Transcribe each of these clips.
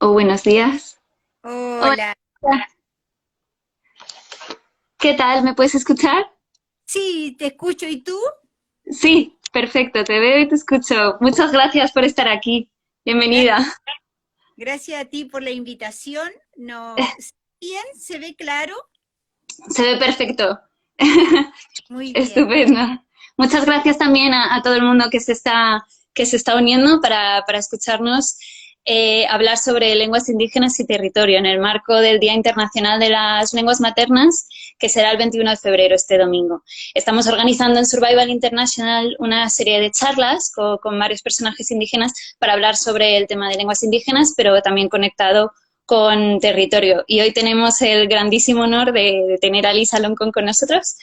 o buenos días. Hola, Hola. ¿qué tal? ¿Me puedes escuchar? Sí, te escucho. ¿Y tú? Sí, perfecto, te veo y te escucho. Muchas gracias por estar aquí. Gra- Bienvenida. Gracias a ti por la invitación. No, bien, se ve claro. Se ve perfecto. Muy bien. Estupendo. Muchas gracias también a todo el mundo que se está uniendo para escucharnos hablar sobre lenguas indígenas y territorio en el marco del Día Internacional de las Lenguas Maternas, que será el 21 de febrero, este domingo. Estamos organizando en Survival International una serie de charlas con varios personajes indígenas para hablar sobre el tema de lenguas indígenas, pero también conectado con territorio. Y hoy tenemos el grandísimo honor de tener a Lisa Loncón con nosotros.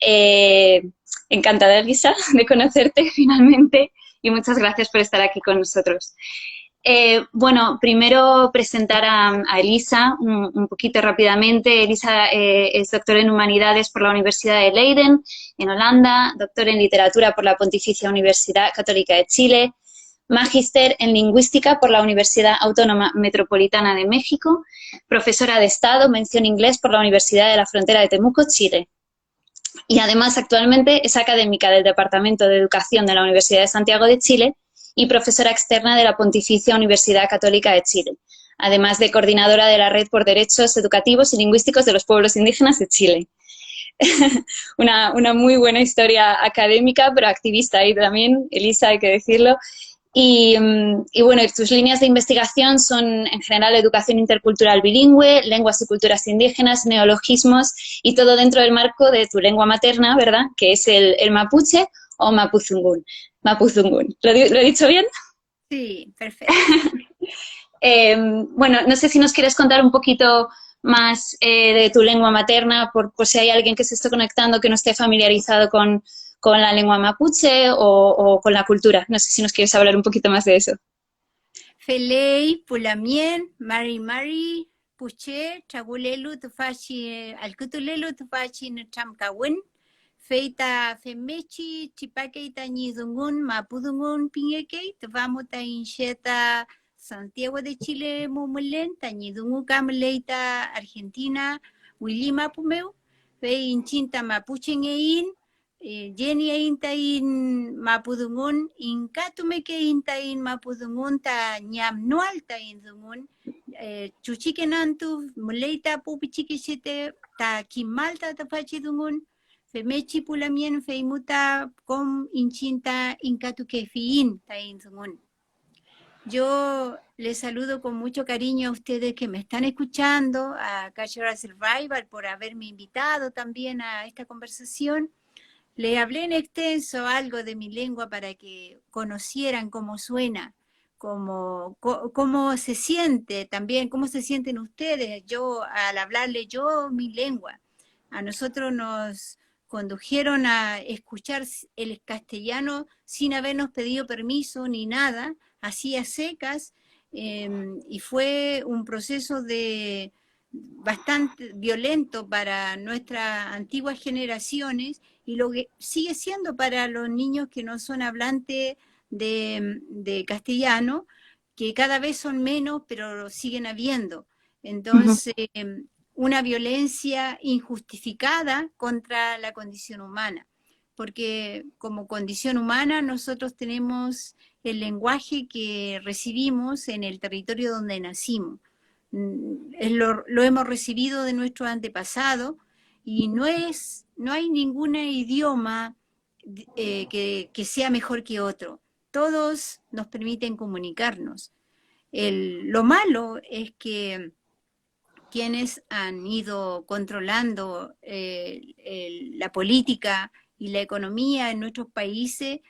Eh, Encantada, Lisa, de conocerte finalmente y muchas gracias por estar aquí con nosotros. Bueno, primero presentar a Elisa un poquito rápidamente. Elisa es doctora en Humanidades por la Universidad de Leiden, en Holanda, doctor en Literatura por la Pontificia Universidad Católica de Chile, magíster en Lingüística por la Universidad Autónoma Metropolitana de México, profesora de Estado, mención inglés por la Universidad de la Frontera de Temuco, Chile. Y además actualmente es académica del Departamento de Educación de la Universidad de Santiago de Chile y profesora externa de la Pontificia Universidad Católica de Chile, además de coordinadora de la Red por Derechos Educativos y Lingüísticos de los Pueblos Indígenas de Chile. Una muy buena historia académica, pero activista ahí también, Elisa, hay que decirlo. Y bueno, tus líneas de investigación son en general educación intercultural bilingüe, lenguas y culturas indígenas, neologismos y todo dentro del marco de tu lengua materna, ¿verdad? Que es el mapuche o mapuzungún. Mapuzungún. ¿Lo he dicho bien? Sí, perfecto. Bueno, no sé si nos quieres contar un poquito más de tu lengua materna, por si hay alguien que se esté conectando que no esté familiarizado con la lengua mapuche o con la cultura. No sé si nos quieres hablar un poquito más de eso. Felei, Pulamien, Mari Mari, Puche, Chagulelu, Tufachi, Alcutulelu, Tufachi, Chamkawin, Feita Femechi, Chipakeita Nizungun, Mapudungun, Pineke, Tufamuta Incheta, Santiago de Chile, Mumulen, Tañidungu Camleita, Argentina, Wilima Pumeu, Fe Inchinta Mapuchengein, Jenny intain mapudungun inkatume ke intain mapudungun ta nyam nual ta inzungun chuchike nantu muleita pupichike shite ta kimalta ta fachidungun femechi pulamien feimuta kom inchinta inkatu ke fiin ta inzungun. Yo les saludo con mucho cariño a ustedes que me están escuchando, a Cultural Survival por haberme invitado también a esta conversación. Le hablé en extenso algo de mi lengua para que conocieran cómo suena, cómo se siente también, cómo se sienten ustedes. Yo, al hablarle yo mi lengua, a nosotros nos condujeron a escuchar el castellano sin habernos pedido permiso ni nada, así a secas, y fue un proceso de bastante violento para nuestras antiguas generaciones y lo que sigue siendo para los niños que no son hablantes de castellano, que cada vez son menos, pero siguen habiendo. Ujú. Entonces, una violencia injustificada contra la condición humana, porque como condición humana nosotros tenemos el lenguaje que recibimos en el territorio donde nacimos. Lo hemos recibido de nuestros antepasados y no hay ningún idioma que sea mejor que otro. Todos nos permiten comunicarnos. Lo malo es que quienes han ido controlando la política y la economía en nuestros países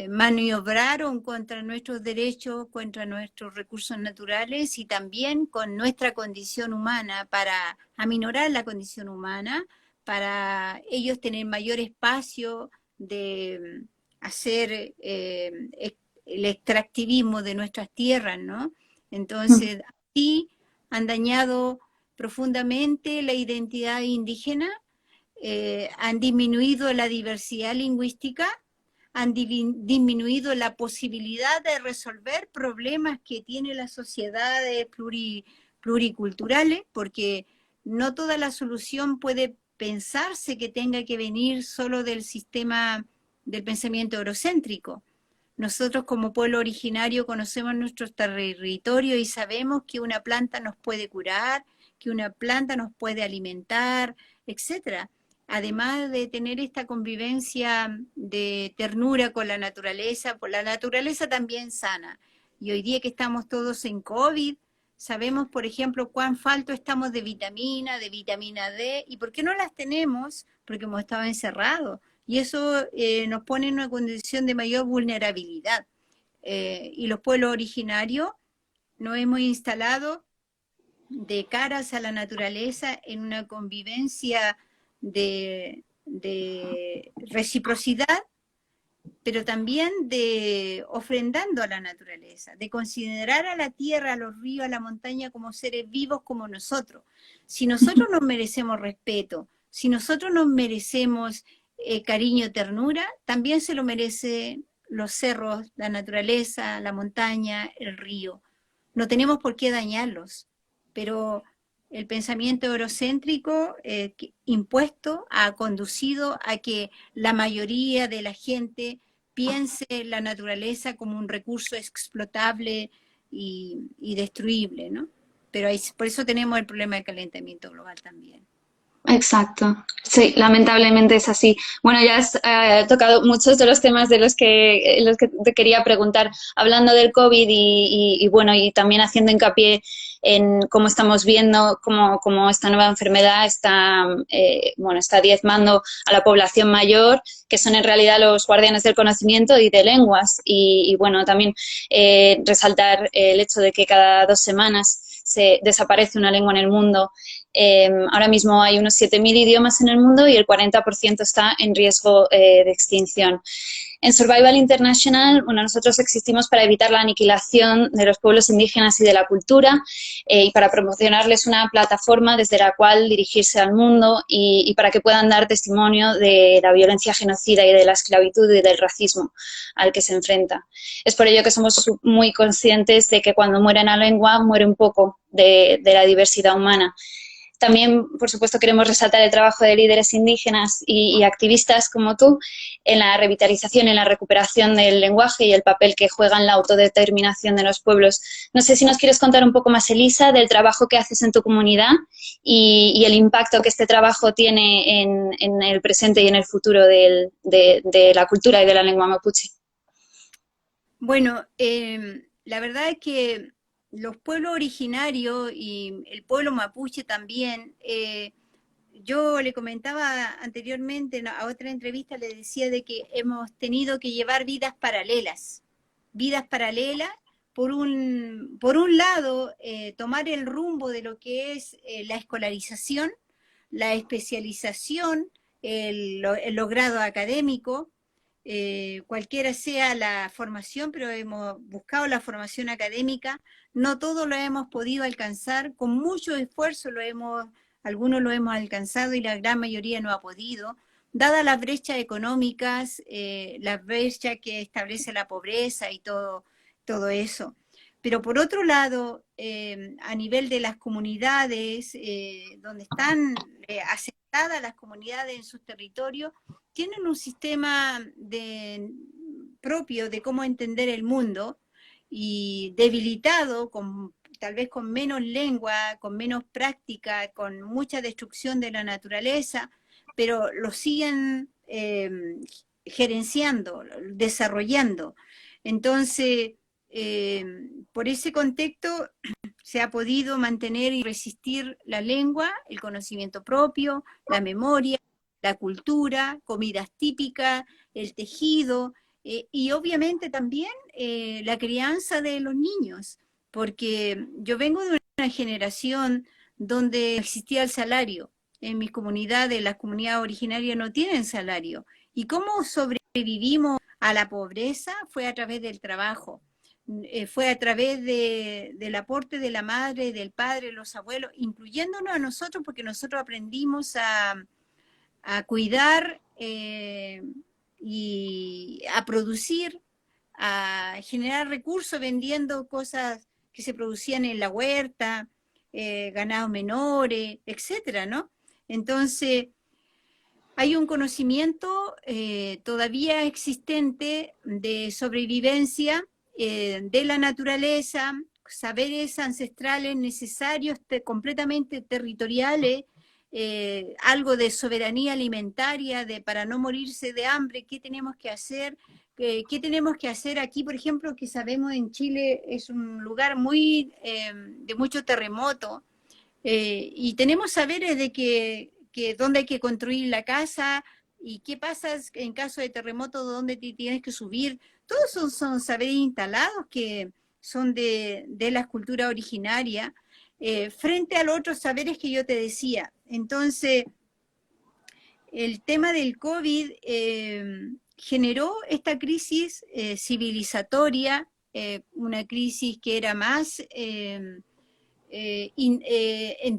maniobraron contra nuestros derechos, contra nuestros recursos naturales y también con nuestra condición humana para aminorar la condición humana, para ellos tener mayor espacio de hacer el extractivismo de nuestras tierras, ¿no? Entonces, así han dañado profundamente la identidad indígena, han disminuido la diversidad lingüística, han disminuido la posibilidad de resolver problemas que tiene las sociedades pluriculturales, porque no toda la solución puede pensarse que tenga que venir solo del sistema del pensamiento eurocéntrico. Nosotros como pueblo originario conocemos nuestros territorios y sabemos que una planta nos puede curar, que una planta nos puede alimentar, etcétera. Además de tener esta convivencia de ternura con la naturaleza, pues la naturaleza también sana. Y hoy día que estamos todos en COVID, sabemos, por ejemplo, cuán falto estamos de vitamina D, y por qué no las tenemos, porque hemos estado encerrados. Y eso nos pone en una condición de mayor vulnerabilidad. Y los pueblos originarios nos hemos instalado de caras a la naturaleza en una convivencia de reciprocidad, pero también de ofrendando a la naturaleza, de considerar a la tierra, a los ríos, a la montaña como seres vivos como nosotros. Si nosotros nos merecemos respeto, si nosotros nos merecemos cariño, ternura, también se lo merecen los cerros, la naturaleza, la montaña, el río. No tenemos por qué dañarlos, pero el pensamiento eurocéntrico impuesto ha conducido a que la mayoría de la gente piense la naturaleza como un recurso explotable y destruible, ¿no? Pero por eso tenemos el problema del calentamiento global también. Exacto, sí, lamentablemente es así. Bueno, ya has tocado muchos de los temas de los que te quería preguntar, hablando del COVID y bueno, y también haciendo hincapié en cómo estamos viendo cómo esta nueva enfermedad está, bueno, está diezmando a la población mayor, que son en realidad los guardianes del conocimiento y de lenguas. Y bueno, también resaltar el hecho de que cada 2 semanas se desaparece una lengua en el mundo. Ahora mismo hay unos 7.000 idiomas en el mundo y el 40% está en riesgo de extinción. En Survival International, bueno, nosotros existimos para evitar la aniquilación de los pueblos indígenas y de la cultura y para promocionarles una plataforma desde la cual dirigirse al mundo y para que puedan dar testimonio de la violencia genocida y de la esclavitud y del racismo al que se enfrenta. Es por ello que somos muy conscientes de que cuando muere una lengua, muere un poco de la diversidad humana. También, por supuesto, queremos resaltar el trabajo de líderes indígenas y activistas como tú en la revitalización y en la recuperación del lenguaje y el papel que juega en la autodeterminación de los pueblos. No sé si nos quieres contar un poco más, Elisa, del trabajo que haces en tu comunidad y el impacto que este trabajo tiene en el presente y en el futuro de la cultura y de la lengua mapuche. Bueno, la verdad es que los pueblos originarios y el pueblo mapuche también, yo le comentaba anteriormente a otra entrevista, le decía de que hemos tenido que llevar vidas paralelas, por un lado, tomar el rumbo de lo que es la escolarización, la especialización, el logrado académico, cualquiera sea la formación, pero hemos buscado la formación académica. No todo lo hemos podido alcanzar, con mucho esfuerzo algunos lo hemos alcanzado y la gran mayoría no ha podido, dadas las brechas económicas, la brecha que establece la pobreza y todo eso. Pero por otro lado, a nivel de las comunidades, donde están asentadas las comunidades en sus territorios, tienen un sistema propio de cómo entender el mundo y debilitado, tal vez con menos lengua, con menos práctica, con mucha destrucción de la naturaleza, pero lo siguen gerenciando, desarrollando. Entonces, por ese contexto se ha podido mantener y resistir la lengua, el conocimiento propio, la memoria, la cultura, comidas típicas, el tejido, y obviamente también la crianza de los niños, porque yo vengo de una generación donde existía el salario. En mis comunidades, las comunidades originarias no tienen salario. ¿Y cómo sobrevivimos a la pobreza? Fue a través del trabajo. Fue a través del aporte de la madre, del padre, los abuelos, incluyéndonos a nosotros, porque nosotros aprendimos a cuidar y a producir, a generar recursos vendiendo cosas que se producían en la huerta, ganados menores, etcétera, ¿no? Entonces, hay un conocimiento todavía existente de sobrevivencia de la naturaleza, saberes ancestrales necesarios, completamente territoriales, algo de soberanía alimentaria, para no morirse de hambre, qué tenemos que hacer. ¿Qué tenemos que hacer aquí, por ejemplo, que sabemos en Chile es un lugar muy de mucho terremoto, y tenemos saberes de que dónde hay que construir la casa y qué pasa en caso de terremoto, dónde te tienes que subir. Todos son saberes instalados que son de la cultura originaria, frente a los otros saberes que yo te decía. Entonces, el tema del COVID generó esta crisis civilizatoria, una crisis que era más en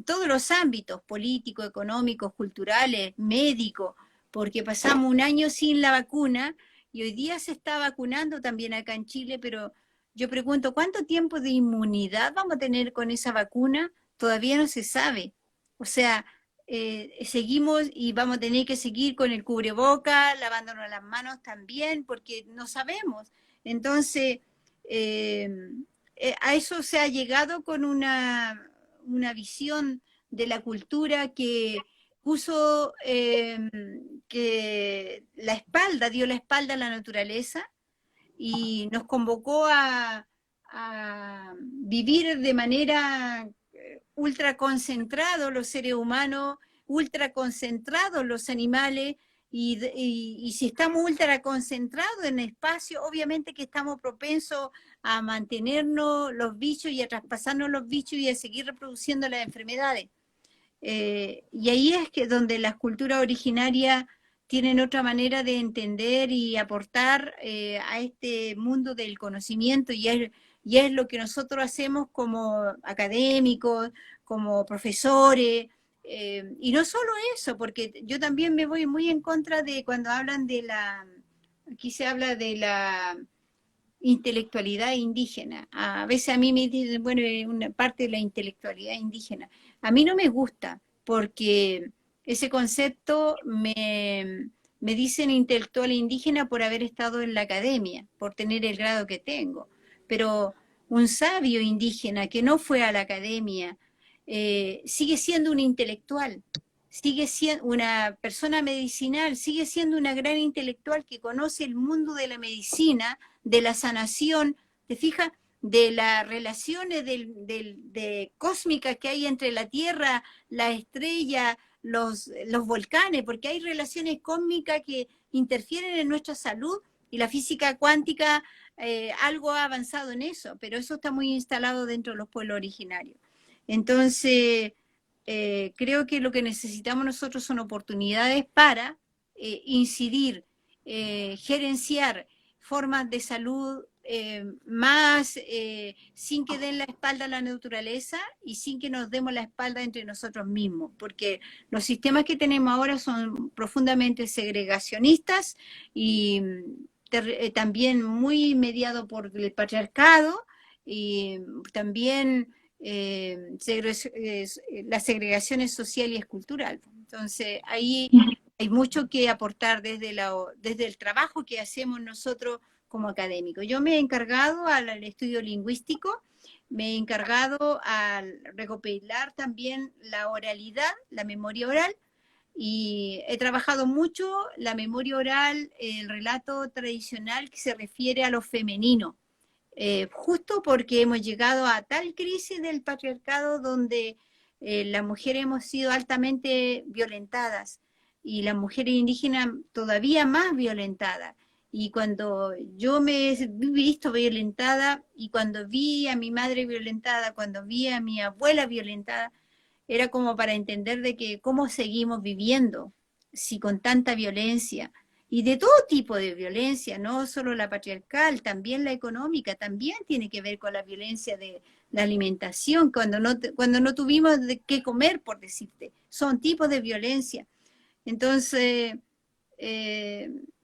todos los ámbitos, políticos, económicos, culturales, médicos, porque pasamos un año sin la vacuna y hoy día se está vacunando también acá en Chile, pero yo pregunto, ¿cuánto tiempo de inmunidad vamos a tener con esa vacuna? Todavía no se sabe. O sea, seguimos y vamos a tener que seguir con el cubreboca, lavándonos las manos también, porque no sabemos. Entonces, a eso se ha llegado con una visión de la cultura que puso que dio la espalda a la naturaleza y nos convocó a vivir de manera ultra concentrado los seres humanos, ultra concentrados los animales, y si estamos ultra concentrados en espacio, obviamente que estamos propensos a mantenernos los bichos y a traspasarnos los bichos y a seguir reproduciendo las enfermedades. Y ahí es que donde las culturas originarias tienen otra manera de entender y aportar a este mundo del conocimiento, y es lo que nosotros hacemos como académicos, como profesores, y no solo eso, porque yo también me voy muy en contra de cuando hablan aquí se habla de la intelectualidad indígena. A veces a mí me dicen, bueno, una parte de la intelectualidad indígena. A mí no me gusta, porque ese concepto me dicen intelectual indígena por haber estado en la academia, por tener el grado que tengo. Pero un sabio indígena que no fue a la academia sigue siendo un intelectual, sigue siendo una persona medicinal, sigue siendo una gran intelectual que conoce el mundo de la medicina, de la sanación, ¿te fijas? De las relaciones cósmicas que hay entre la Tierra, la estrella, los volcanes, porque hay relaciones cósmicas que interfieren en nuestra salud, y la física cuántica algo ha avanzado en eso, pero eso está muy instalado dentro de los pueblos originarios. Entonces, creo que lo que necesitamos nosotros son oportunidades para incidir, gerenciar formas de salud más sin que den la espalda a la naturaleza y sin que nos demos la espalda entre nosotros mismos, porque los sistemas que tenemos ahora son profundamente segregacionistas y también muy mediados por el patriarcado, y también la segregación es social y es cultural. Entonces ahí hay mucho que aportar desde el trabajo que hacemos nosotros como académicos. Yo me he encargado al estudio lingüístico, me he encargado a recopilar también la oralidad, la memoria oral, y he trabajado mucho la memoria oral, el relato tradicional que se refiere a lo femenino. Justo porque hemos llegado a tal crisis del patriarcado donde las mujeres hemos sido altamente violentadas y las mujeres indígenas todavía más violentadas. Y cuando yo me he visto violentada y cuando vi a mi madre violentada, cuando vi a mi abuela violentada, era como para entender de que cómo seguimos viviendo si con tanta violencia, y de todo tipo de violencia, no solo la patriarcal, también la económica, también tiene que ver con la violencia de la alimentación, cuando no tuvimos de qué comer, por decirte, son tipos de violencia. Entonces,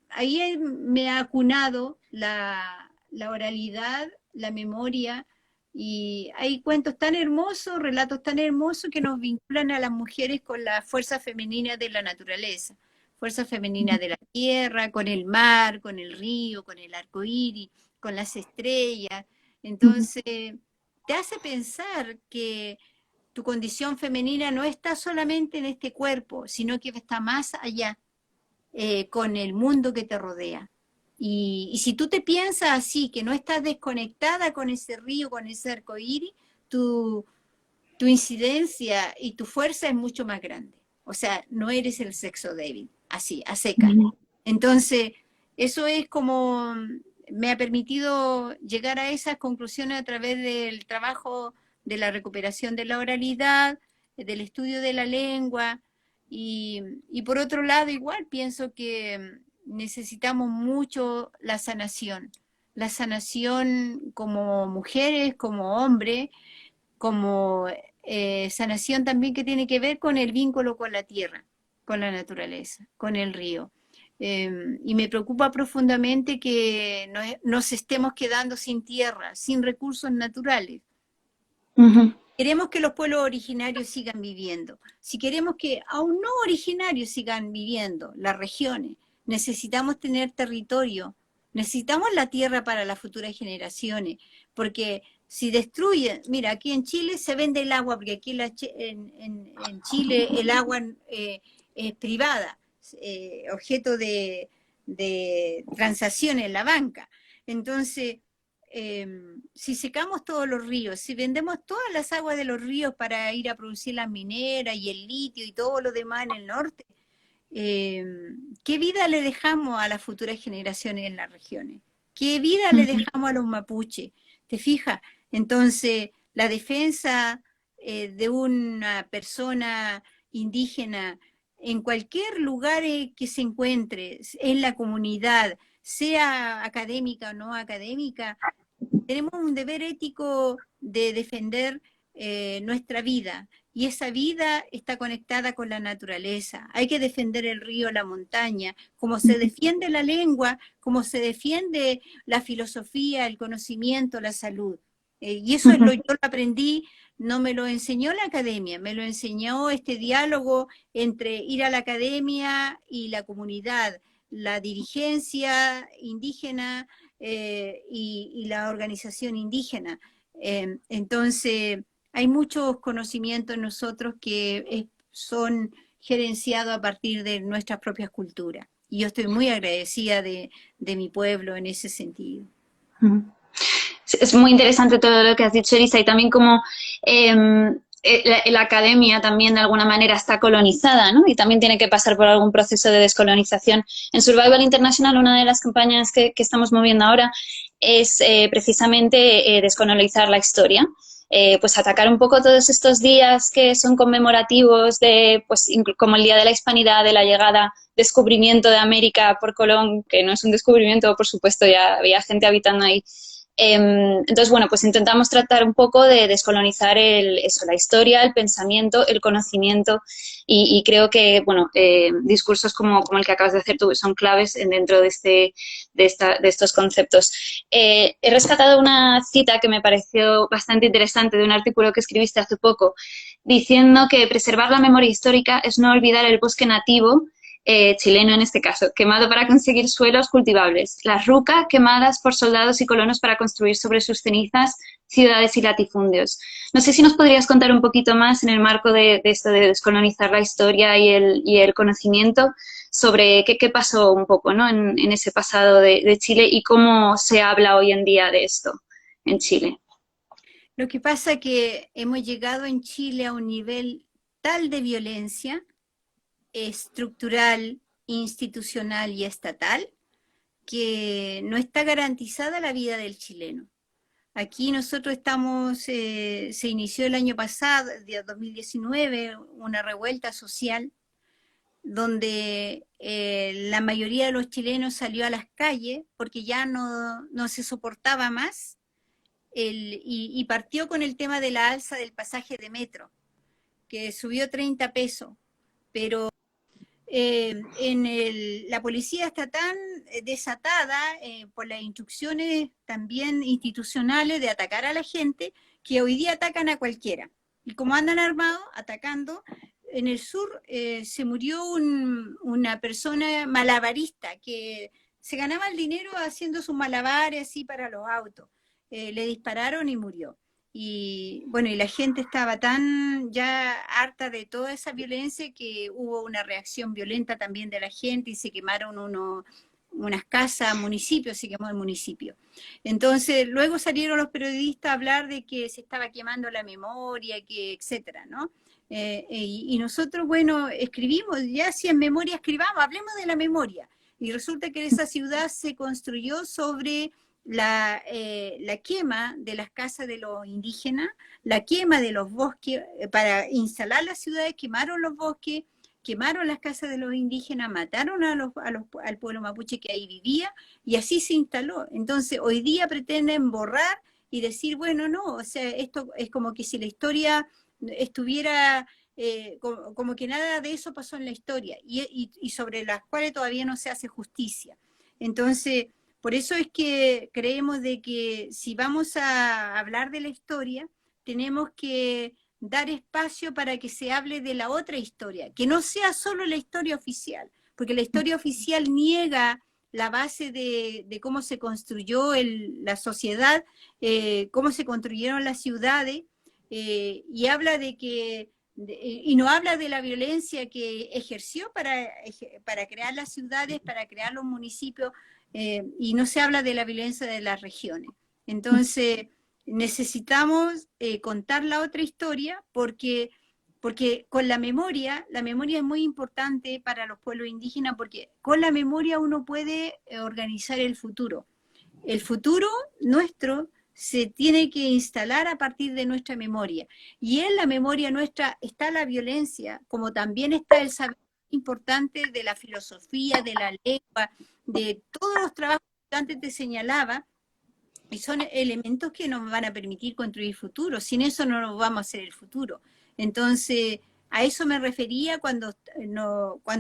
ahí me ha acunado la oralidad, la memoria, y hay cuentos tan hermosos, relatos tan hermosos que nos vinculan a las mujeres con la fuerza femenina de la naturaleza, fuerza femenina de la tierra, con el mar, con el río, con el arco iris, con las estrellas. Entonces, te hace pensar que tu condición femenina no está solamente en este cuerpo, sino que está más allá, con el mundo que te rodea. Y si tú te piensas así, que no estás desconectada con ese río, con ese arco iris, tu, tu incidencia y tu fuerza es mucho más grande. O sea, no eres el sexo débil, así, a seca. Entonces, eso es como me ha permitido llegar a esas conclusiones a través del trabajo de la recuperación de la oralidad, del estudio de la lengua, y por otro lado, igual pienso que necesitamos mucho la sanación como mujeres, como hombres, como sanación también que tiene que ver con el vínculo con la tierra, con la naturaleza, con el río. Y me preocupa profundamente que nos estemos quedando sin tierra, sin recursos naturales. Queremos que los pueblos originarios sigan viviendo. Si queremos que aún no originarios sigan viviendo, las regiones, necesitamos tener territorio, necesitamos la tierra para las futuras generaciones, porque si destruyen, mira, aquí en Chile se vende el agua, porque aquí en Chile el agua es privada, objeto de transacción en la banca. Entonces, si secamos todos los ríos, si vendemos todas las aguas de los ríos para ir a producir las mineras y el litio y todo lo demás en el norte, ¿qué vida le dejamos a las futuras generaciones en las regiones? ¿Qué vida le dejamos a los mapuches? ¿Te fijas? Entonces, la defensa de una persona indígena en cualquier lugar que se encuentre, en la comunidad, sea académica o no académica, tenemos un deber ético de defender nuestra vida, y esa vida está conectada con la naturaleza. Hay que defender el río, la montaña, como se defiende la lengua, como se defiende la filosofía, el conocimiento, la salud. Y eso es yo lo aprendí, no me lo enseñó la academia, me lo enseñó este diálogo entre ir a la academia y la comunidad, la dirigencia indígena, y la organización indígena. Entonces, hay muchos conocimientos en nosotros que son gerenciados a partir de nuestras propias culturas. Y yo estoy muy agradecida de mi pueblo en ese sentido. Es muy interesante todo lo que has dicho, Elisa, y también como la academia también de alguna manera está colonizada, ¿no? Y también tiene que pasar por algún proceso de descolonización. En Survival International, una de las campañas que estamos moviendo ahora es precisamente descolonizar la historia. Pues atacar un poco todos estos días que son conmemorativos de, pues, como el Día de la Hispanidad, de la llegada, descubrimiento de América por Colón, que no es un descubrimiento, por supuesto, ya había gente habitando ahí. Entonces, bueno, pues intentamos tratar un poco de descolonizar la historia, el pensamiento, el conocimiento, y creo que, bueno, discursos como el que acabas de hacer tú son claves dentro de estos conceptos. He rescatado una cita que me pareció bastante interesante de un artículo que escribiste hace poco, diciendo que preservar la memoria histórica es no olvidar el bosque nativo, chileno en este caso, quemado para conseguir suelos cultivables, las rucas quemadas por soldados y colonos para construir sobre sus cenizas ciudades y latifundios. No sé si nos podrías contar un poquito más en el marco de esto de descolonizar la historia y el conocimiento sobre qué pasó un poco, ¿no? en ese pasado de Chile y cómo se habla hoy en día de esto en Chile. Lo que pasa es que hemos llegado en Chile a un nivel tal de violencia estructural, institucional y estatal, que no está garantizada la vida del chileno. Aquí nosotros estamos, se inició el año pasado, el 2019, una revuelta social donde la mayoría de los chilenos salió a las calles porque ya no se soportaba más, y partió con el tema de la alza del pasaje de metro, que subió 30 pesos, pero La policía está tan desatada por las instrucciones también institucionales de atacar a la gente, que hoy día atacan a cualquiera. Y como andan armados, atacando, en el sur se murió una persona malabarista que se ganaba el dinero haciendo sus malabares así para los autos. Le dispararon y murió. Y bueno, y la gente estaba tan ya harta de toda esa violencia que hubo una reacción violenta también de la gente y se quemaron unas casas, municipios, se quemó el municipio. Entonces, luego salieron los periodistas a hablar de que se estaba quemando la memoria, que etcétera, ¿no? Y nosotros, bueno, escribimos, ya si en memoria escribamos, hablemos de la memoria. Y resulta que esa ciudad se construyó sobre la quema de las casas de los indígenas, la quema de los bosques, para instalar las ciudades, quemaron los bosques, quemaron las casas de los indígenas, mataron al pueblo mapuche que ahí vivía, y así se instaló. Entonces, hoy día pretenden borrar y decir, bueno, no, o sea, esto es como que si la historia estuviera, como que nada de eso pasó en la historia, y sobre las cuales todavía no se hace justicia. Entonces, por eso es que creemos de que si vamos a hablar de la historia, tenemos que dar espacio para que se hable de la otra historia, que no sea solo la historia oficial, porque la historia oficial niega la base de cómo se construyó la sociedad, cómo se construyeron las ciudades, y habla de que y no habla de la violencia que ejerció para crear las ciudades, para crear los municipios, y no se habla de la violencia de las regiones. Entonces, necesitamos contar la otra historia porque con la memoria es muy importante para los pueblos indígenas, porque con la memoria uno puede organizar el futuro. El futuro nuestro se tiene que instalar a partir de nuestra memoria. Y en la memoria nuestra está la violencia, como también está el saber importante de la filosofía, de la lengua, de todos los trabajos que antes te señalaba, y son elementos que nos van a permitir construir futuro. Sin eso no nos vamos a hacer el futuro. Entonces, a eso me refería cuando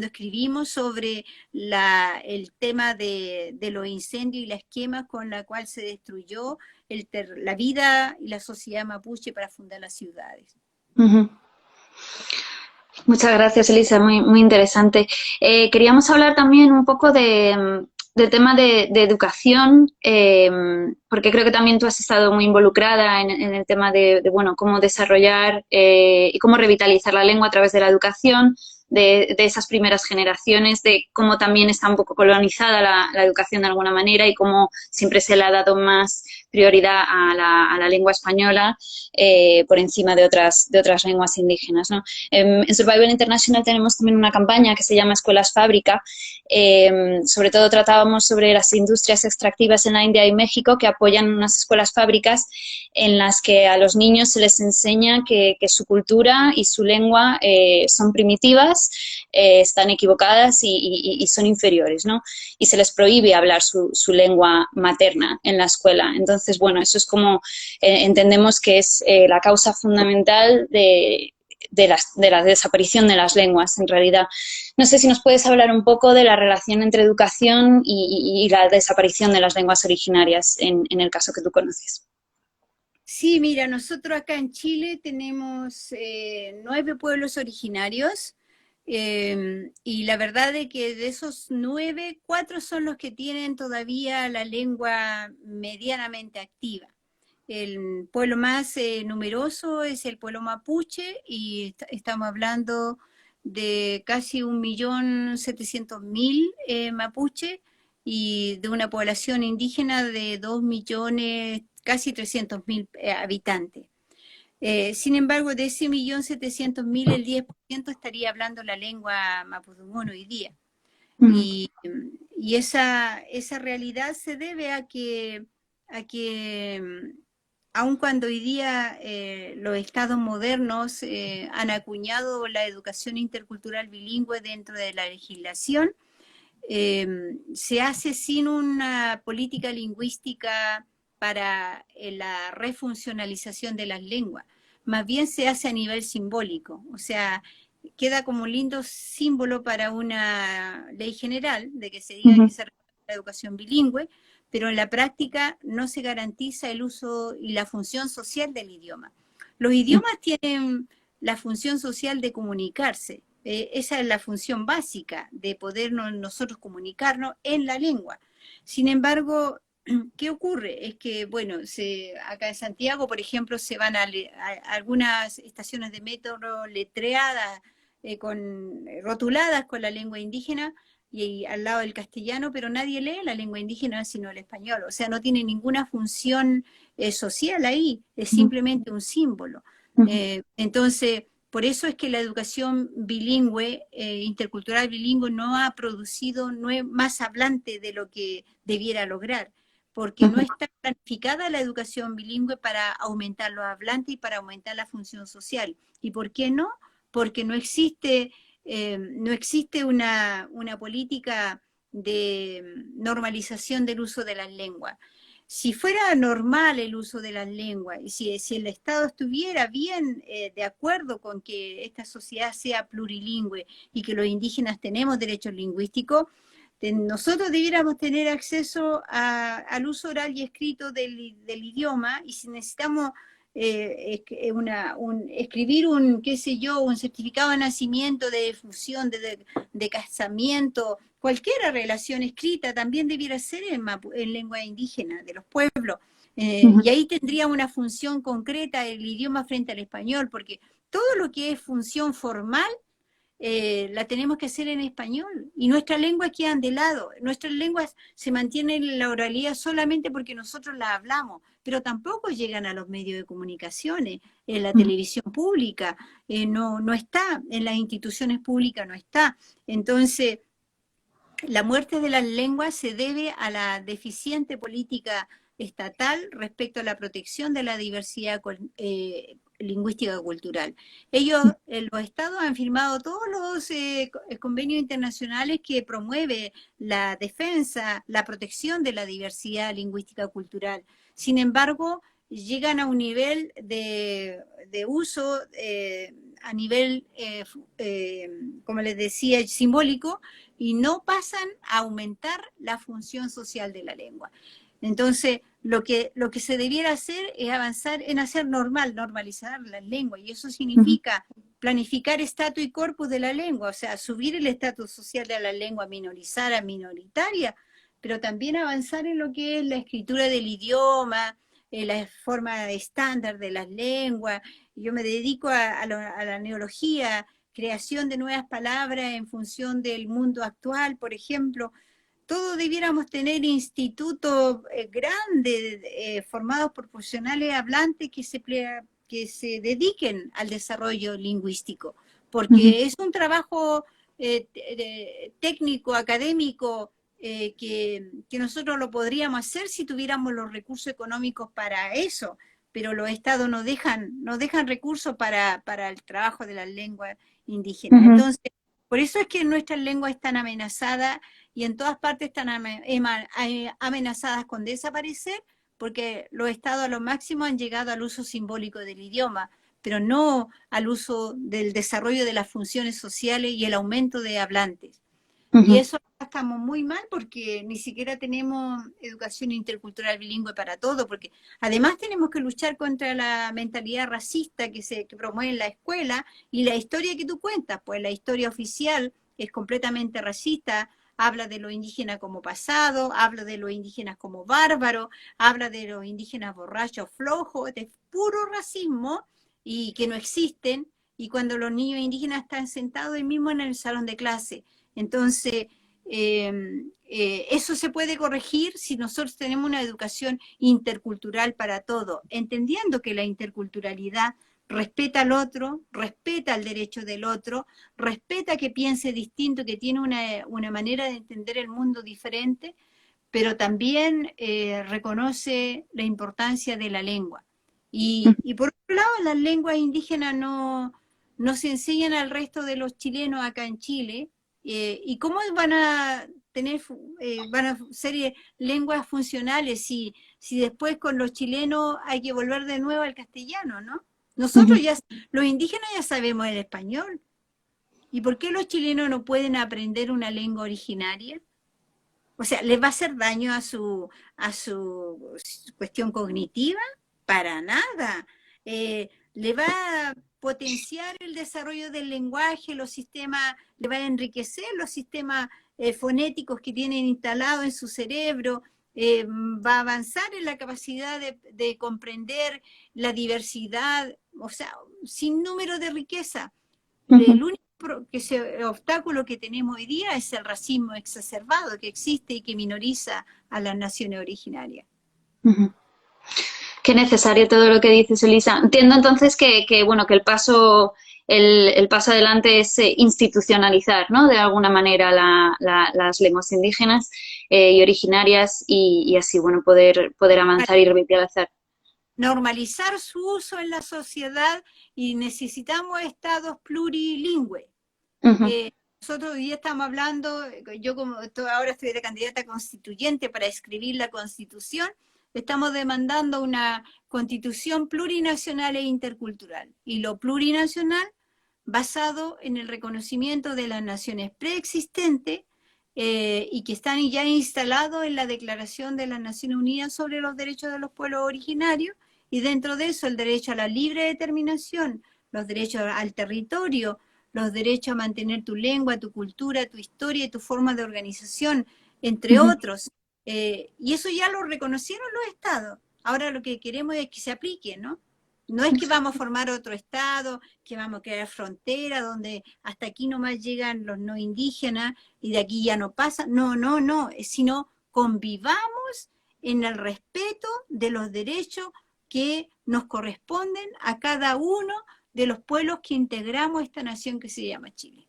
escribimos sobre el tema de los incendios y las quemas con la cual se destruyó la vida y la sociedad mapuche para fundar las ciudades. Uh-huh. Muchas gracias, Elisa, muy, muy interesante. Queríamos hablar también un poco del tema de educación, porque creo que también tú has estado muy involucrada en el tema de bueno, cómo desarrollar y cómo revitalizar la lengua a través de la educación, de esas primeras generaciones, de cómo también está un poco colonizada la educación de alguna manera y cómo siempre se le ha dado más prioridad a la lengua española por encima de otras lenguas indígenas, ¿no? En Survival International tenemos también una campaña que se llama Escuelas Fábrica. Sobre todo tratábamos sobre las industrias extractivas en la India y México que apoyan unas escuelas fábricas en las que a los niños se les enseña que su cultura y su lengua son primitivas, están equivocadas y son inferiores, ¿no? Y se les prohíbe hablar su lengua materna en la escuela. Entonces, bueno, eso es como entendemos que es la causa fundamental de la desaparición de las lenguas, en realidad. No sé si nos puedes hablar un poco de la relación entre educación y la desaparición de las lenguas originarias en el caso que tú conoces. Sí, mira, nosotros acá en Chile tenemos 9 pueblos originarios, y la verdad es que de esos 9, 4 son los que tienen todavía la lengua medianamente activa. El pueblo más numeroso es el pueblo mapuche, y estamos hablando de casi 1.700.000 mapuche, y de una población indígena de 2 millones, casi 300.000 habitantes. Sin embargo, de ese 1.700.000, el 10% estaría hablando la lengua mapudungún hoy día. Y esa realidad se debe a que aun cuando hoy día los estados modernos han acuñado la educación intercultural bilingüe dentro de la legislación, se hace sin una política lingüística para la refuncionalización de las lenguas. Más bien se hace a nivel simbólico, o sea, queda como un lindo símbolo para una ley general de que se diga que se reconoce la educación bilingüe, pero en la práctica no se garantiza el uso y la función social del idioma. Los idiomas tienen la función social de comunicarse, esa es la función básica de poder nosotros comunicarnos en la lengua. Sin embargo, ¿qué ocurre? Es que, bueno, acá en Santiago, por ejemplo, se van a algunas estaciones de metro letreadas, rotuladas con la lengua indígena y al lado del castellano, pero nadie lee la lengua indígena sino el español. O sea, no tiene ninguna función social ahí, es simplemente un símbolo. Entonces, por eso es que la educación bilingüe, intercultural bilingüe, no ha producido, no es más hablante de lo que debiera lograr, porque no está planificada la educación bilingüe para aumentar los hablantes y para aumentar la función social. ¿Y por qué no? Porque no existe una política de normalización del uso de las lenguas. Si fuera normal el uso de las lenguas, y si el Estado estuviera bien de acuerdo con que esta sociedad sea plurilingüe y que los indígenas tenemos derechos lingüísticos, nosotros debiéramos tener acceso al uso oral y escrito del idioma, y si necesitamos escribir qué sé yo, un certificado de nacimiento, de fusión, de casamiento, cualquier relación escrita también debiera ser en lengua indígena de los pueblos. Y ahí tendría una función concreta el idioma frente al español, porque todo lo que es función formal la tenemos que hacer en español, y nuestras lenguas quedan de lado. Nuestras lenguas se mantienen en la oralidad solamente porque nosotros las hablamos, pero tampoco llegan a los medios de comunicaciones, en la televisión pública, no está, en las instituciones públicas no está. Entonces, la muerte de las lenguas se debe a la deficiente política estatal respecto a la protección de la diversidad lingüística cultural. Los estados han firmado todos los convenios internacionales que promueven la defensa, la protección de la diversidad lingüística cultural. Sin embargo, llegan a un nivel de uso a nivel, como les decía, simbólico, y no pasan a aumentar la función social de la lengua. Entonces, lo que se debiera hacer es avanzar en hacer normalizar la lengua, y eso significa planificar estatus y corpus de la lengua, o sea, subir el estatus social de la lengua, minorizar a minoritaria, pero también avanzar en lo que es la escritura del idioma, la forma estándar de las lenguas. Yo me dedico a la neología, creación de nuevas palabras en función del mundo actual, por ejemplo. Todos debiéramos tener institutos grandes, formados por profesionales hablantes que se dediquen al desarrollo lingüístico, porque es un trabajo técnico, académico, que nosotros lo podríamos hacer si tuviéramos los recursos económicos para eso, pero los estados nos dejan recursos para el trabajo de las lenguas indígenas. Entonces, por eso es que nuestras lenguas están amenazadas, y en todas partes están amenazadas con desaparecer, porque los estados a lo máximo han llegado al uso simbólico del idioma, pero no al uso del desarrollo de las funciones sociales y el aumento de hablantes. Y eso estamos muy mal, porque ni siquiera tenemos educación intercultural bilingüe para todo, porque además tenemos que luchar contra la mentalidad racista que promueve en la escuela, y la historia que tú cuentas, pues la historia oficial es completamente racista. Habla de los indígenas como pasado, habla de los indígenas como bárbaros, habla de los indígenas borrachos, flojos, de puro racismo, y que no existen, y cuando los niños indígenas están sentados ahí mismo en el salón de clase. Entonces, eso se puede corregir si nosotros tenemos una educación intercultural para todo, entendiendo que la interculturalidad respeta al otro, respeta el derecho del otro, respeta que piense distinto, que tiene una manera de entender el mundo diferente, pero también reconoce la importancia de la lengua. Y por otro lado, las lenguas indígenas no se enseñan al resto de los chilenos acá en Chile. ¿Y cómo van a ser lenguas funcionales si después con los chilenos hay que volver de nuevo al castellano, ¿no? Nosotros los indígenas ya sabemos el español, ¿Y por qué los chilenos no pueden aprender una lengua originaria? O sea, ¿les va a hacer daño a su cuestión cognitiva? Para nada. Le va a potenciar el desarrollo del lenguaje, los sistemas, le va a enriquecer los sistemas fonéticos que tienen instalados en su cerebro, va a avanzar en la capacidad de comprender la diversidad, o sea, sin número de riqueza. El único obstáculo que tenemos hoy día es el racismo exacerbado que existe y que minoriza a las naciones originarias. Qué necesario todo lo que dices, Elisa. Entiendo entonces bueno, que el paso adelante es institucionalizar, ¿no? De alguna manera las lenguas indígenas y originarias y así, bueno, poder avanzar y revitalizar. Normalizar su uso en la sociedad y necesitamos estados plurilingües. Nosotros hoy día estamos hablando, yo como ahora estoy de candidata constituyente para escribir la Constitución, estamos demandando una constitución plurinacional e intercultural. Y lo plurinacional basado en el reconocimiento de las naciones preexistentes y que están ya instalados en la Declaración de las Naciones Unidas sobre los Derechos de los Pueblos Originarios, y dentro de eso el derecho a la libre determinación, los derechos al territorio, los derechos a mantener tu lengua, tu cultura, tu historia y tu forma de organización, entre otros. Y eso ya lo reconocieron los estados. Ahora lo que queremos es que se aplique, ¿no? No es que vamos a formar otro estado, que vamos a crear frontera, donde hasta aquí nomás llegan los no indígenas y de aquí ya no pasa. No, no, no, sino convivamos en el respeto de los derechos que nos corresponden a cada uno de los pueblos que integramos esta nación que se llama Chile.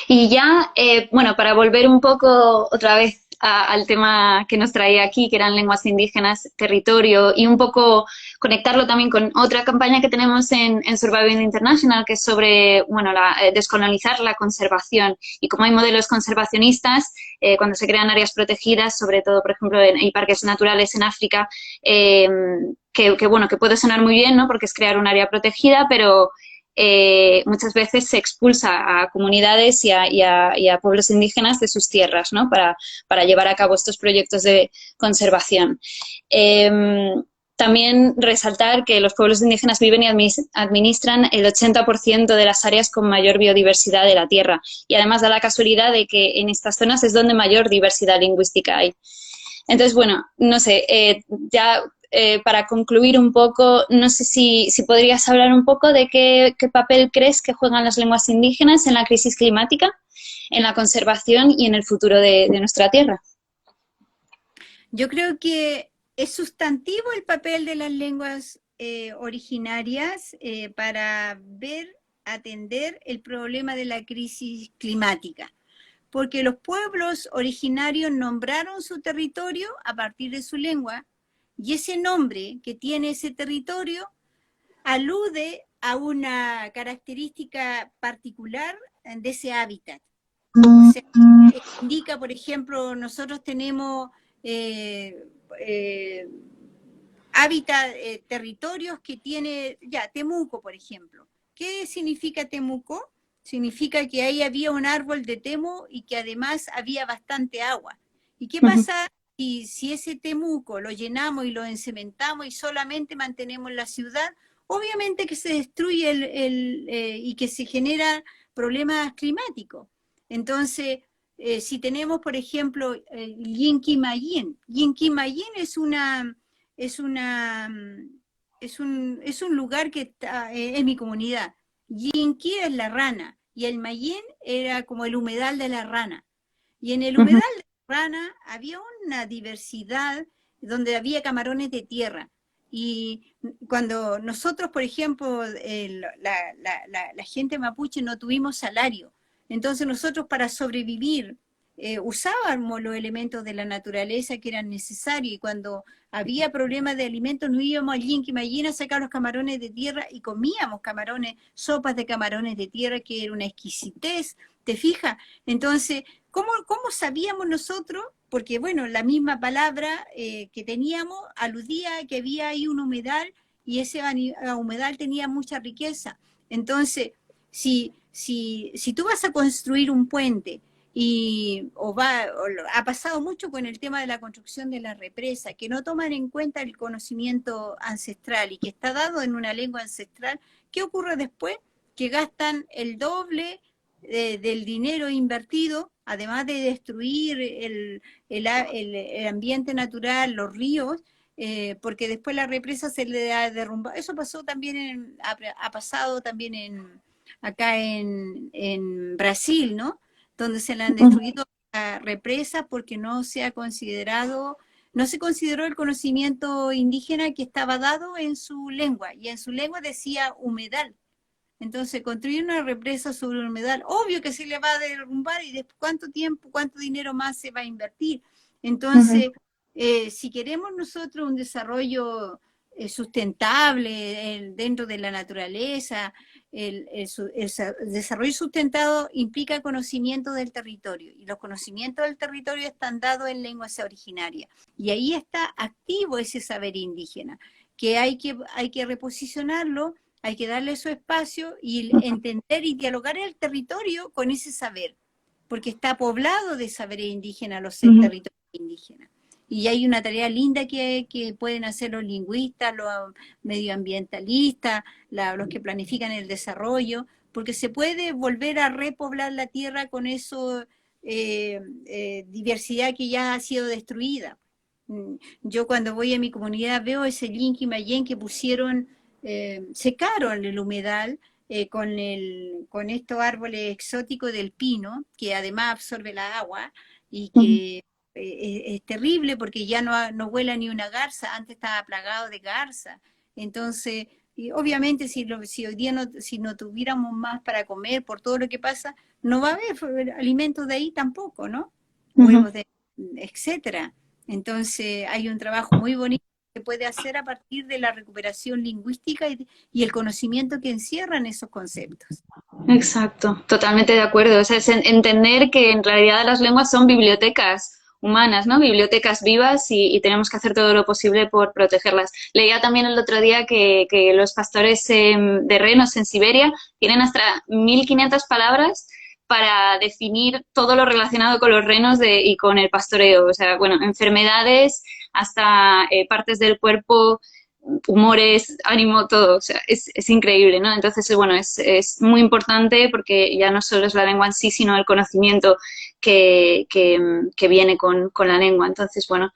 Y ya, bueno, para volver un poco otra vez al tema que nos traía aquí, que eran lenguas indígenas, territorio, y un poco conectarlo también con otra campaña que tenemos en Surviving International, que es sobre, bueno, descolonizar la conservación. Y como hay modelos conservacionistas, cuando se crean áreas protegidas, sobre todo, por ejemplo, hay parques naturales en África, bueno, que puede sonar muy bien, ¿no? Porque es crear un área protegida, pero muchas veces se expulsa a comunidades y a pueblos indígenas de sus tierras, ¿no? Para llevar a cabo estos proyectos de conservación. También resaltar que los pueblos indígenas viven y administran el 80% de las áreas con mayor biodiversidad de la Tierra, y además da la casualidad de que en estas zonas es donde mayor diversidad lingüística hay. Entonces, bueno, no sé, ya para concluir un poco, no sé si podrías hablar un poco de qué papel crees que juegan las lenguas indígenas en la crisis climática, en la conservación y en el futuro de nuestra tierra. Yo creo que es sustantivo el papel de las lenguas originarias para atender el problema de la crisis climática, porque los pueblos originarios nombraron su territorio a partir de su lengua, y ese nombre que tiene ese territorio alude a una característica particular de ese hábitat. O sea, indica, por ejemplo, nosotros tenemos hábitat, territorios que tiene, Temuco, por ejemplo. ¿Qué significa Temuco? Significa que ahí había un árbol de temo y que además había bastante agua. ¿Y qué pasa si ese Temuco lo llenamos y lo encementamos y solamente mantenemos la ciudad? Obviamente que se destruye y que se generan problemas climáticos. Entonces, si tenemos, por ejemplo, Llinquimallén. Llinquimallén es un lugar que está en mi comunidad. Llinqui es la rana y el Mayén era como el humedal de la rana. Y en el humedal de la rana había una diversidad donde había camarones de tierra. Y cuando nosotros, por ejemplo, la gente mapuche no tuvimos salario, entonces nosotros para sobrevivir usábamos los elementos de la naturaleza que eran necesarios, y cuando había problemas de alimentos nos íbamos al Llinquimallén a sacar los camarones de tierra y comíamos camarones, sopas de camarones de tierra, que era una exquisitez, ¿te fijas? Entonces, ¿cómo sabíamos nosotros? Porque, bueno, la misma palabra que teníamos aludía a que había ahí un humedal y ese humedal tenía mucha riqueza. Entonces, Si tú vas a construir un puente ha pasado mucho con el tema de la construcción de la represa, que no toman en cuenta el conocimiento ancestral y que está dado en una lengua ancestral, ¿qué ocurre después? Que gastan el doble del dinero invertido, además de destruir el ambiente natural, los ríos, porque después la represa se le ha derrumbado. Eso pasó también, ha pasado también acá en Brasil, ¿no? Donde se le han destruido represas porque no se ha considerado, no se consideró el conocimiento indígena que estaba dado en su lengua, y en su lengua decía humedal. Entonces, construir una represa sobre un humedal, obvio que se le va a derrumbar, y después cuánto tiempo, cuánto dinero más se va a invertir. Entonces, si queremos nosotros un desarrollo sustentable dentro de la naturaleza, el desarrollo sustentado implica conocimiento del territorio, y los conocimientos del territorio están dados en lenguas originarias, y ahí está activo ese saber indígena, que hay que reposicionarlo, hay que darle su espacio y entender y dialogar el territorio con ese saber, porque está poblado de saberes indígenas los territorios indígenas. Y hay una tarea linda que pueden hacer los lingüistas, los medioambientalistas, los que planifican el desarrollo, porque se puede volver a repoblar la tierra con eso, diversidad que ya ha sido destruida. Yo cuando voy a mi comunidad veo ese Yinki Mayen que pusieron, secaron el humedal con estos árboles exóticos del pino, que además absorbe la agua y que es terrible porque ya no vuela ni una garza, antes estaba plagado de garza. Entonces, y obviamente si hoy día si no tuviéramos más para comer por todo lo que pasa, no va a haber alimentos de ahí tampoco, ¿no? Huevos, etcétera. Entonces hay un trabajo muy bonito que se puede hacer a partir de la recuperación lingüística y el conocimiento que encierran esos conceptos. Exacto, totalmente de acuerdo. O sea, es entender que en realidad las lenguas son bibliotecas humanas, ¿no? Bibliotecas vivas y tenemos que hacer todo lo posible por protegerlas. Leía también el otro día que los pastores de renos en Siberia tienen hasta 1500 palabras para definir todo lo relacionado con los renos y con el pastoreo. O sea, bueno, enfermedades hasta partes del cuerpo, humores, ánimo, todo, o sea, es increíble, ¿no? Entonces, bueno, es muy importante porque ya no solo es la lengua en sí, sino el conocimiento que viene con la lengua. Entonces, bueno,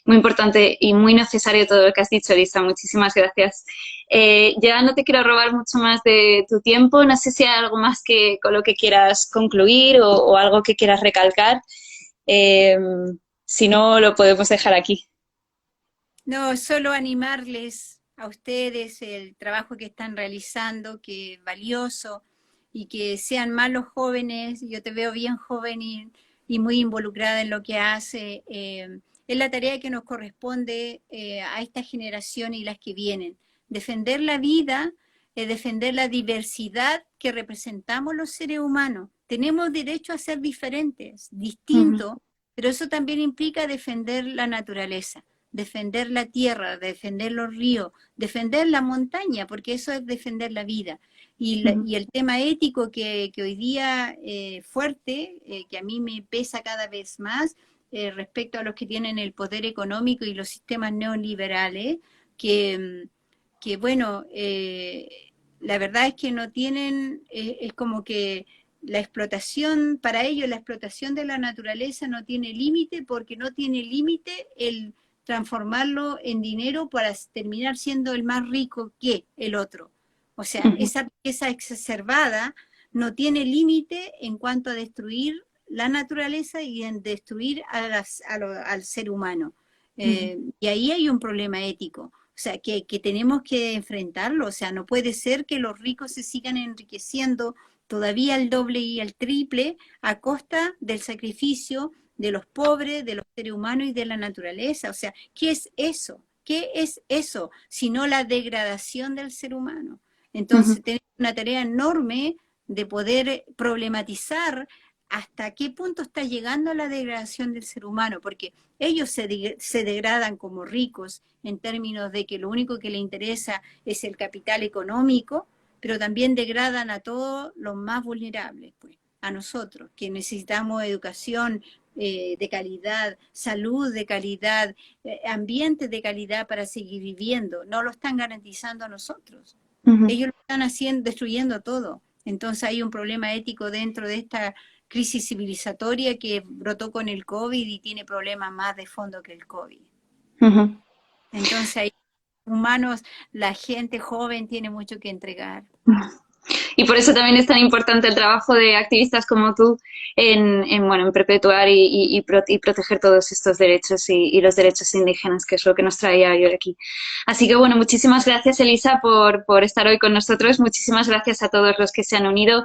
muy importante y muy necesario todo lo que has dicho, Lisa. Muchísimas gracias. Ya no te quiero robar mucho más de tu tiempo. No sé si hay algo más con lo que quieras concluir o algo que quieras recalcar. Si no, lo podemos dejar aquí. No, solo animarles a ustedes el trabajo que están realizando, que es valioso, y que sean más los jóvenes. Yo te veo bien joven y muy involucrada en lo que hace. Es la tarea que nos corresponde a esta generación y las que vienen. Defender la vida, defender la diversidad que representamos los seres humanos. Tenemos derecho a ser diferentes, distintos, pero eso también implica defender la naturaleza, defender la tierra, defender los ríos, defender la montaña, porque eso es defender la vida. Y el tema ético que hoy día fuerte, que a mí me pesa cada vez más, respecto a los que tienen el poder económico y los sistemas neoliberales, que bueno, la verdad es que no tienen, es como que la explotación, para ellos la explotación de la naturaleza no tiene límite, porque no tiene límite el transformarlo en dinero para terminar siendo el más rico que el otro. O sea, esa riqueza exacerbada no tiene límite en cuanto a destruir la naturaleza y en destruir al ser humano. Y ahí hay un problema ético. O sea, que tenemos que enfrentarlo. O sea, no puede ser que los ricos se sigan enriqueciendo todavía el doble y el triple a costa del sacrificio de los pobres, de los seres humanos y de la naturaleza. O sea, ¿qué es eso? ¿Qué es eso? Sino la degradación del ser humano. Entonces, tenemos una tarea enorme de poder problematizar hasta qué punto está llegando la degradación del ser humano, porque ellos se degradan como ricos en términos de que lo único que les interesa es el capital económico, pero también degradan a todos los más vulnerables, pues, a nosotros, que necesitamos educación de calidad, salud de calidad, ambiente de calidad para seguir viviendo. No lo están garantizando a nosotros. Ellos lo están haciendo, destruyendo todo. Entonces hay un problema ético dentro de esta crisis civilizatoria que brotó con el COVID y tiene problemas más de fondo que el COVID. Entonces hay humanos, la gente joven tiene mucho que entregar. Y por eso también es tan importante el trabajo de activistas como tú en perpetuar y proteger todos estos derechos y los derechos indígenas, que es lo que nos traía hoy aquí. Así que bueno, muchísimas gracias, Elisa, por estar hoy con nosotros. Muchísimas gracias a todos los que se han unido.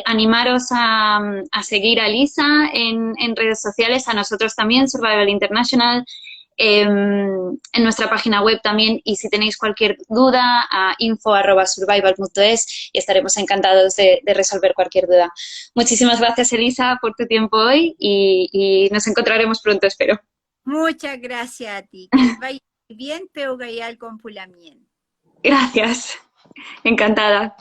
Animaros a seguir a Elisa en redes sociales, a nosotros también, Survival International, en nuestra página web también, y si tenéis cualquier duda a info@survival.es y estaremos encantados de resolver cualquier duda. Muchísimas gracias, Elisa, por tu tiempo hoy y nos encontraremos pronto, espero. Muchas gracias a ti. Que vaya bien, Peogayal con Pulamien. Gracias, encantada.